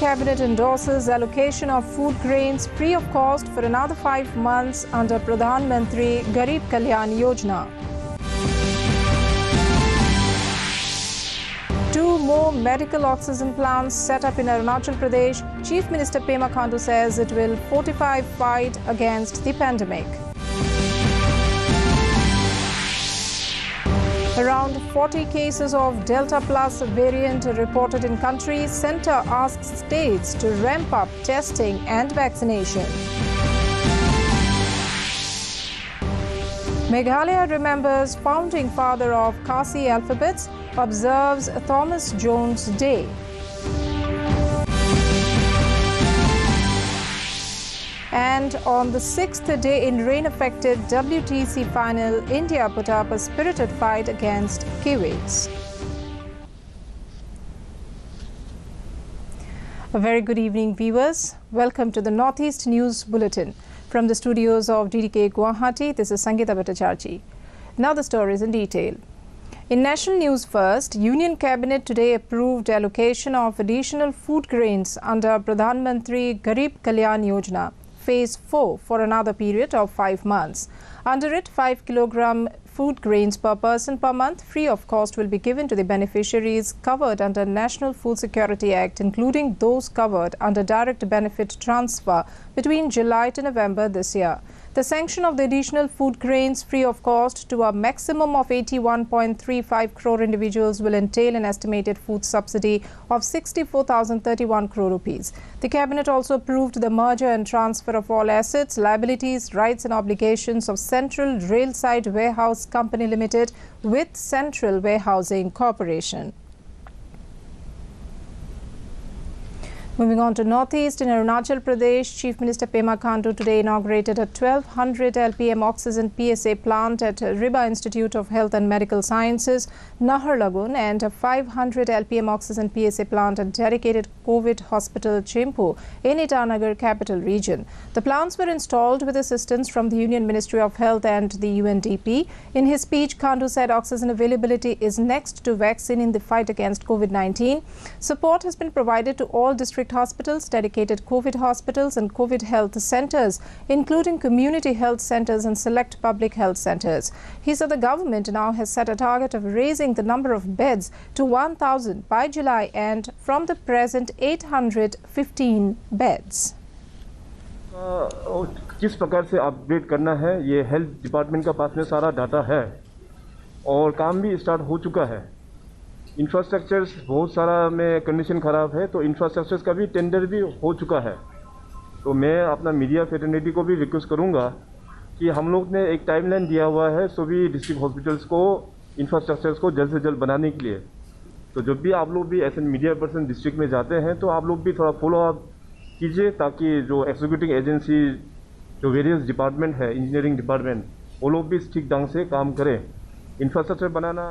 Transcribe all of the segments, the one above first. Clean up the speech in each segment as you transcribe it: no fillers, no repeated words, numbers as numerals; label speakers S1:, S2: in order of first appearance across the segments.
S1: Cabinet endorses allocation of food grains free of cost for another 5 months under Pradhan Mantri Garib Kalyan Yojana. 2 more medical oxygen plants set up in Arunachal Pradesh. Chief Minister Pema Khandu says it will fortify fight against the pandemic. Around 40 cases of Delta Plus variant reported in country. Centre asks states to ramp up testing and vaccination. Meghalaya remembers founding father of Khasi alphabets, observes Thomas Jones Day. And on the 6th day in rain-affected WTC final, India put up a spirited fight against Kiwis. A very good evening, viewers. Welcome to the Northeast News Bulletin. From the studios of DDK Guwahati, this is Sangeeta Bhattacharjee. Now the stories in detail. In national news first, Union Cabinet today approved allocation of additional food grains under Pradhan Mantri Garib Kalyan Yojana, Phase 4 for another period of 5 months. Under it, 5 kilogram food grains per person per month free of cost will be given to the beneficiaries covered under National Food Security Act, including those covered under direct benefit transfer between July to November this year. The sanction of the additional food grains free of cost to a maximum of 81.35 crore individuals will entail an estimated food subsidy of 64,031 crore rupees. The Cabinet also approved the merger and transfer of all assets, liabilities, rights and obligations of Central Railside Warehouse Company Limited with Central Warehousing Corporation. Moving on to Northeast, in Arunachal Pradesh, Chief Minister Pema Khandu today inaugurated a 1200 LPM oxygen PSA plant at Riba Institute of Health and Medical Sciences, Naharlagun, and a 500 LPM oxygen PSA plant at dedicated COVID hospital Chimpu in Itanagar capital region. The plants were installed with assistance from the Union Ministry of Health and the UNDP. In his speech, Khandu said oxygen availability is next to vaccine in the fight against COVID-19. Support has been provided to all district hospitals, dedicated COVID hospitals and COVID health centers, including community health centers and select public health centers. He said the government now has set a target of raising the number of beds to 1,000 by July and from the present 815 beds.
S2: किस प्रकार से upgrade करना है, ये health department का पास में सारा data है और काम भी स्टार्ट हो चुका है। इंफ्रास्ट्रक्चर्स बहुत सारा में कंडीशन ख़राब है, तो इंफ्रास्ट्रक्चर्स का भी टेंडर भी हो चुका है। तो मैं अपना मीडिया फेटर्निटी को भी रिक्वेस्ट करूंगा कि हम लोग ने एक टाइमलाइन दिया हुआ है सभी डिस्ट्रिक्ट हॉस्पिटल्स को इंफ्रास्ट्रक्चर्स को जल्द से जल्द बनाने के लिए। तो जब भी आप लोग भी ऐसे मीडिया पर्सन डिस्ट्रिक्ट में जाते हैं तो आप लोग भी थोड़ा फॉलो अप कीजिए, ताकि जो एग्जीक्यूटिव एजेंसी जो वेरियस डिपार्टमेंट है, इंजीनियरिंग डिपार्टमेंट, वो लोग भी ठीक ढंग से काम करें। Infrastructure banana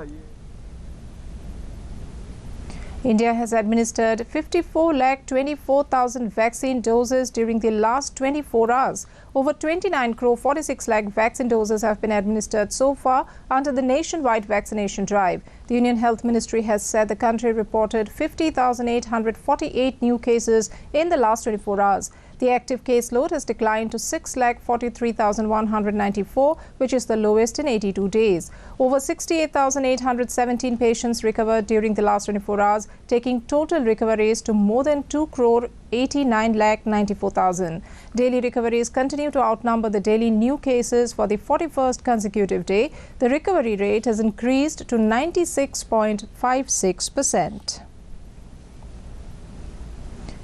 S1: India has administered 54,24,000 vaccine doses during the last 24 hours. Over 29 crore 46 lakh vaccine doses have been administered so far under the nationwide vaccination drive. The Union Health Ministry has said the country reported 50,848 new cases in the last 24 hours. The active caseload has declined to 6,43,194, which is the lowest in 82 days. Over 68,817 patients recovered during the last 24 hours, taking total recoveries to more than 2 crore 89,94,000. Daily recoveries continue to outnumber the daily new cases for the 41st consecutive day. The recovery rate has increased to 96.56%.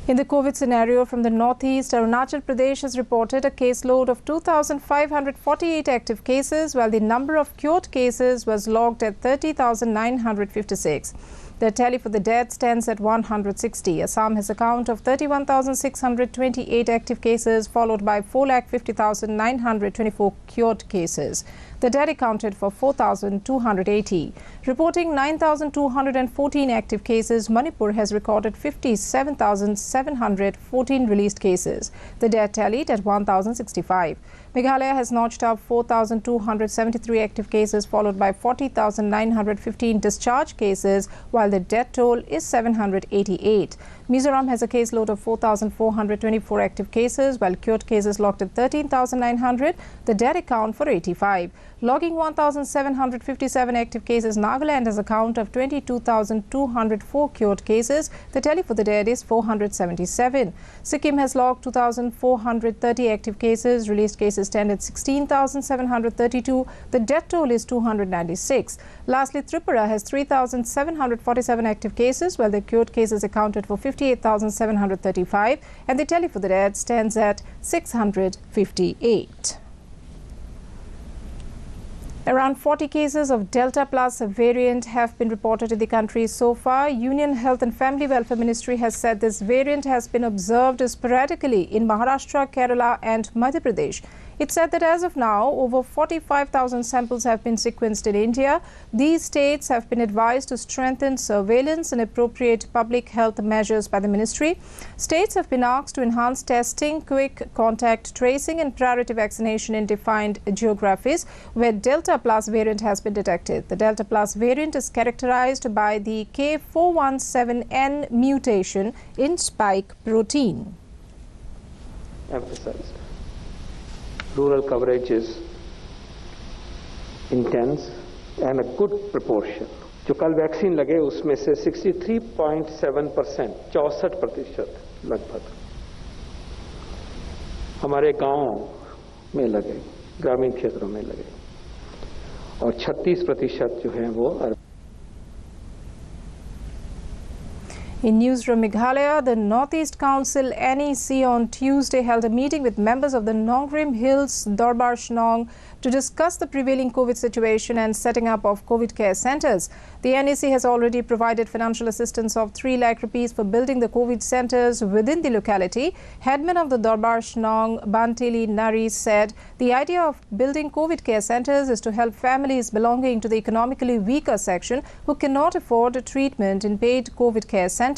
S1: In the COVID scenario from the Northeast, Arunachal Pradesh has reported a caseload of 2,548 active cases, while the number of cured cases was logged at 30,956. The tally for the death stands at 160. Assam has a count of 31,628 active cases, followed by 4,50,924 cured cases. The dead accounted for 4,280. Reporting 9,214 active cases, Manipur has recorded 57,714 released cases. The death tallied at 1,065. Meghalaya has notched up 4,273 active cases, followed by 40,915 discharge cases, while the death toll is 788. Mizoram has a caseload of 4,424 active cases, while cured cases logged at 13,900. The dead account for 85. Logging 1,757 active cases, Nagaland has a count of 22,204 cured cases. The tally for the dead is 477. Sikkim has logged 2,430 active cases. Released cases stand at 16,732. The death toll is 296. Lastly, Tripura has 3,747 active cases, while the cured cases accounted for 58,735, and the tally for the dead stands at 658. Around 40 cases of Delta Plus variant have been reported in the country so far. Union Health and Family Welfare Ministry has said this variant has been observed sporadically in Maharashtra, Kerala and Madhya Pradesh. It said that as of now, over 45,000 samples have been sequenced in India. These states have been advised to strengthen surveillance and appropriate public health measures by the ministry. States have been asked to enhance testing, quick contact tracing and priority vaccination in defined geographies where Delta Plus variant has been detected. The Delta Plus variant is characterized by the K417N mutation in spike protein.
S3: Emphasized. Rural coverage is intense and a good proportion. जो कल vaccine लगे उसमें से 63.7%, 64% लगभग हमारे गांव में लगे, ग्रामीण क्षेत्रों में लगे, और 36% जो हैं वो
S1: In news from Meghalaya, the Northeast Council NEC on Tuesday held a meeting with members of the Nongrim Hills Darbar Shnong to discuss the prevailing COVID situation and setting up of COVID care centres. The NEC has already provided financial assistance of 3 lakh rupees for building the COVID centres within the locality. Headman of the Darbar Shnong, Bantili Nari, said the idea of building COVID care centres is to help families belonging to the economically weaker section who cannot afford treatment in paid COVID care centres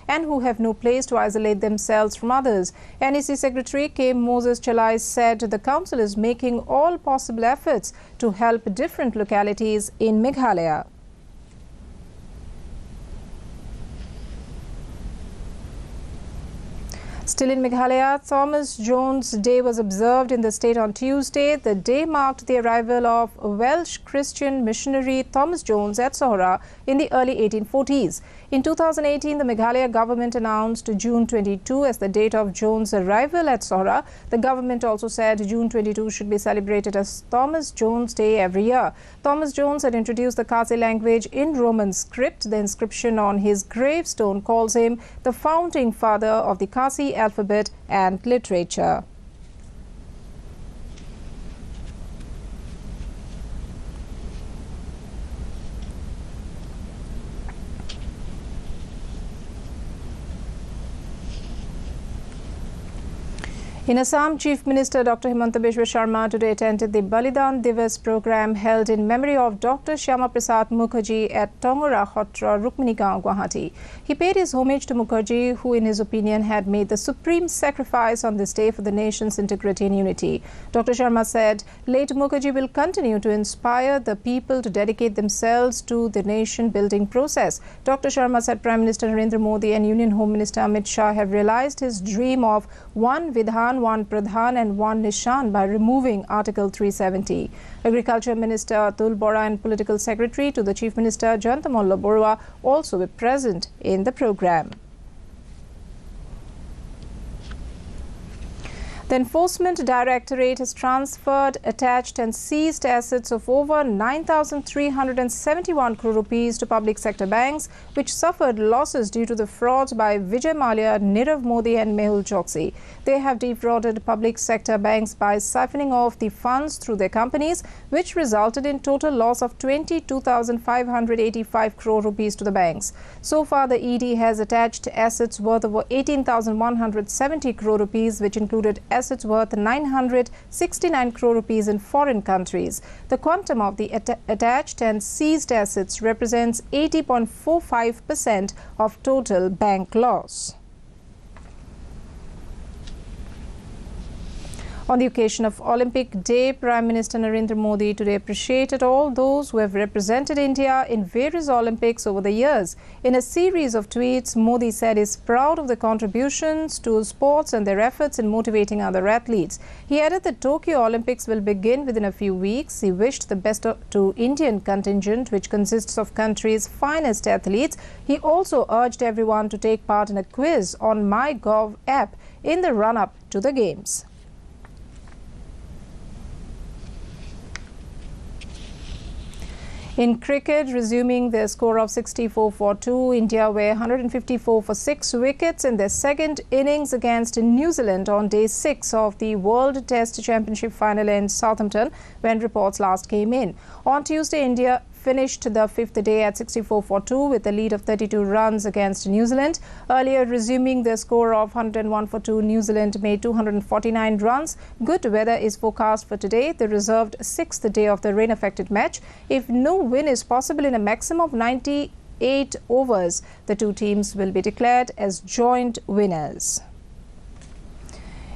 S1: and who have no place to isolate themselves from others. NEC Secretary K. Moses Chalai said the council is making all possible efforts to help different localities in Meghalaya. Still in Meghalaya, Thomas Jones Day was observed in the state on Tuesday. The day marked the arrival of Welsh Christian missionary Thomas Jones at Sohra in the early 1840s. In 2018, the Meghalaya government announced June 22 as the date of Jones' arrival at Sohra. The government also said June 22 should be celebrated as Thomas Jones Day every year. Thomas Jones had introduced the Khasi language in Roman script. The inscription on his gravestone calls him the founding father of the Khasi alphabet and literature. In Assam, Chief Minister Dr. Himanta Biswa Sharma today attended the Balidan Divas program held in memory of Dr. Shyama Prasad Mukherjee at Tongora Hotra, Rukmini Gaon, Guwahati. He paid his homage to Mukherjee, who in his opinion had made the supreme sacrifice on this day for the nation's integrity and unity. Dr. Sharma said late Mukherjee will continue to inspire the people to dedicate themselves to the nation-building process. Dr. Sharma said Prime Minister Narendra Modi and Union Home Minister Amit Shah have realized his dream of one Vidhan, one Pradhan and one Nishan by removing Article 370. Agriculture Minister Atul Bora and Political Secretary to the Chief Minister Jantamolla Borua also were present in the program. The Enforcement Directorate has transferred, attached and seized assets of over 9,371 crore rupees to public sector banks, which suffered losses due to the frauds by Vijay Mallya, Nirav Modi and Mehul Choksi. They have defrauded public sector banks by siphoning off the funds through their companies, which resulted in total loss of 22,585 crore rupees to the banks. So far, the ED has attached assets worth over 18,170 crore rupees, which included assets worth 969 crore rupees in foreign countries. The quantum of the attached and seized assets represents 80.45% of total bank loss. On the occasion of Olympic Day, Prime Minister Narendra Modi today appreciated all those who have represented India in various Olympics over the years. In a series of tweets, Modi said he's proud of the contributions to sports and their efforts in motivating other athletes. He added that Tokyo Olympics will begin within a few weeks. He wished the best to Indian contingent, which consists of country's finest athletes. He also urged everyone to take part in a quiz on MyGov app in the run-up to the Games. In cricket, resuming their score of 64 for 2, India were 154 for 6 wickets in their second innings against New Zealand on day 6 of the World Test Championship final in Southampton when reports last came in. On Tuesday, India finished the fifth day at 64 for 2 with a lead of 32 runs against New Zealand. Earlier, resuming their score of 101 for 2, New Zealand made 249 runs. Good weather is forecast for today, the reserved 6th day of the rain-affected match. If no win is possible in a maximum of 98 overs, the two teams will be declared as joint winners.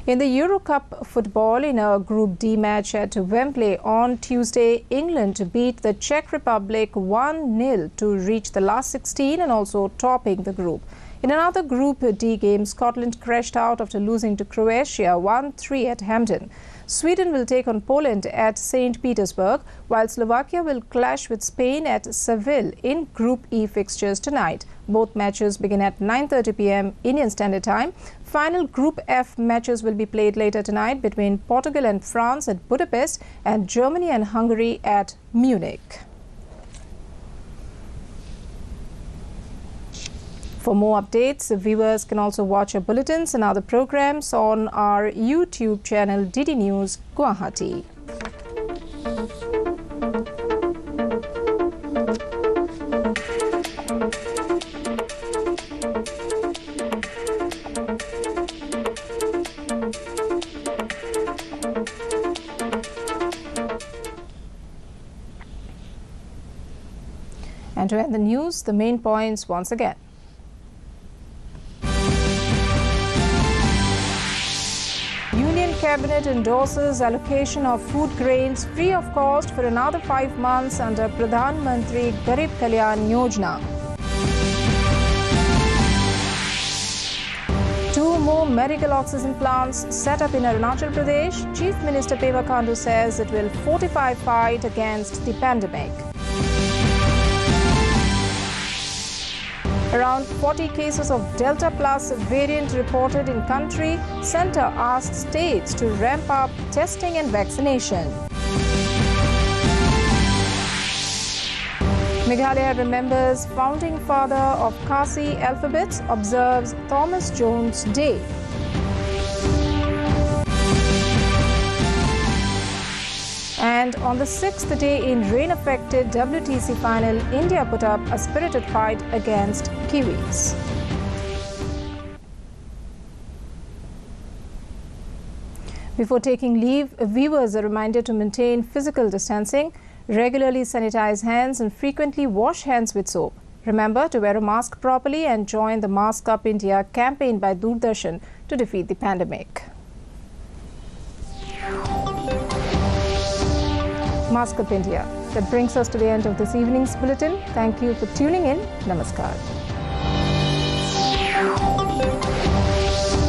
S1: In the Euro Cup football, in a Group D match at Wembley on Tuesday, England beat the Czech Republic 1-0 to reach the last 16 and also topping the group. In another Group D game, Scotland crashed out after losing to Croatia 1-3 at Hampden. Sweden will take on Poland at St. Petersburg, while Slovakia will clash with Spain at Seville in Group E fixtures tonight. Both matches begin at 9:30 p.m. Indian Standard Time. Final Group F matches will be played later tonight between Portugal and France at Budapest and Germany and Hungary at Munich. For more updates, viewers can also watch our bulletins and other programs on our YouTube channel DD News Guwahati. And to end the news, the main points once again. Union Cabinet endorses allocation of food grains free of cost for another 5 months under Pradhan Mantri Garib Kalyan Yojana. 2 more medical oxygen plants set up in Arunachal Pradesh. Chief Minister Pema Khandu says it will fortify fight against the pandemic. Around 40 cases of Delta Plus variant reported in country. Centre asks states to ramp up testing and vaccination. Meghalaya remembers founding father of Khasi alphabet, observes Thomas Jones Day. And on the 6th day in rain-affected WTC final, India put up a spirited fight against Kiwis. Before taking leave, viewers are reminded to maintain physical distancing, regularly sanitize hands and frequently wash hands with soap. Remember to wear a mask properly and join the Mask Up India campaign by Doordarshan to defeat the pandemic. Mask Up India. That brings us to the end of this evening's bulletin. Thank you for tuning in. Namaskar.